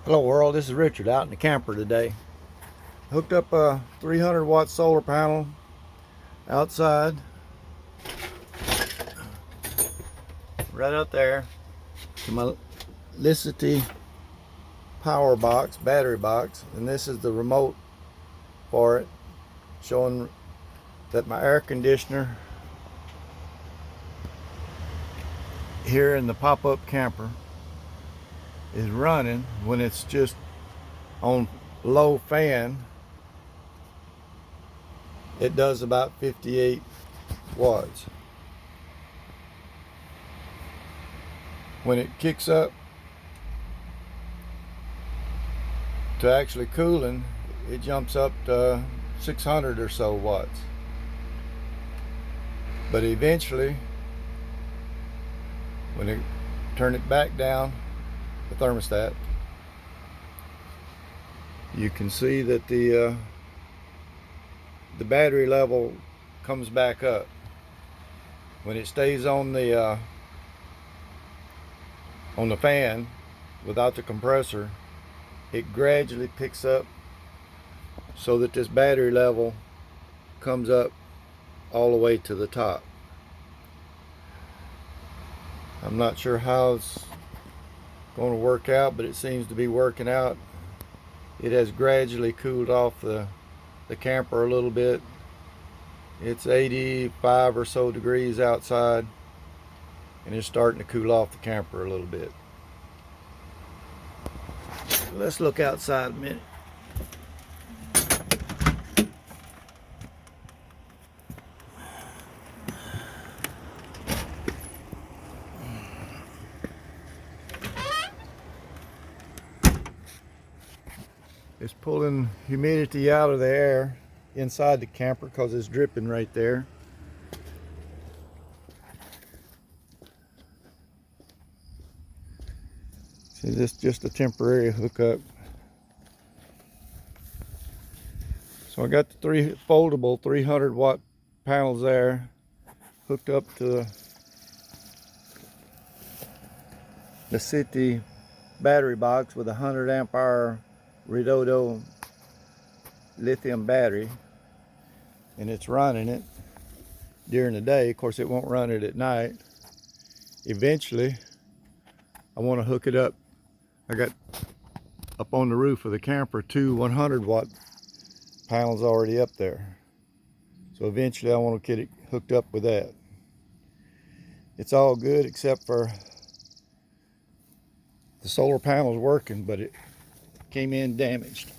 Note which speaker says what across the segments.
Speaker 1: Hello world, this is Richard out in the camper today. Hooked up a 300-watt solar panel outside, right out there, to my Licitti battery box, and this is the remote for it, showing that my air conditioner here in the pop-up camper is running when it's just on low fan. It does about 58 watts. When it kicks up to actually cooling, it jumps up to 600 or so watts. But eventually, when it turn it back down, the thermostat, you can see that the battery level comes back up. When it stays on the fan without the compressor, it gradually picks up so that this battery level comes up all the way to the top. I'm not sure how it's going to work out, but it seems to be working out. It has gradually cooled off the camper a little bit. It's 85 or so degrees outside, and it's starting to cool off the camper a little bit. Let's look outside a minute. It's pulling humidity out of the air inside the camper because it's dripping right there. See, this is just a temporary hookup. So I got the three foldable 300-watt panels there hooked up to the Licitti battery box with a 100-amp-hour redodo lithium battery, and it's running it during the day. Of course, it won't run it at night. Eventually, I want to hook it up. I got up on the roof of the camper 2 100-watt panels already up there, so eventually I want to get it hooked up with that. It's all good except for the solar panel's working, but it came in damaged.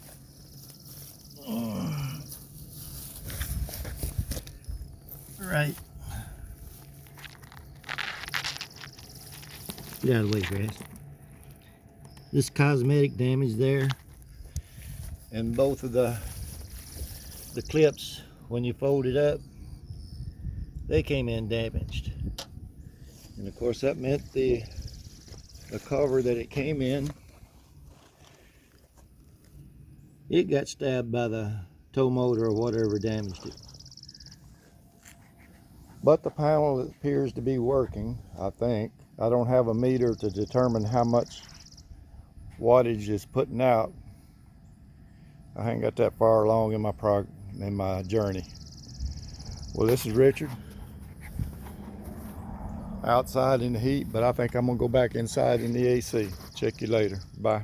Speaker 1: Right. Get out of the way, Grass. This cosmetic damage there, and both of the clips, when you fold it up, they came in damaged. And of course that meant the cover that it came in, it got stabbed by the tow motor or whatever damaged it. But the panel appears to be working, I think. I don't have a meter to determine how much wattage it's putting out. I ain't got that far along in my journey. Well, this is Richard outside in the heat, but I think I'm gonna go back inside in the AC. Check you later. Bye.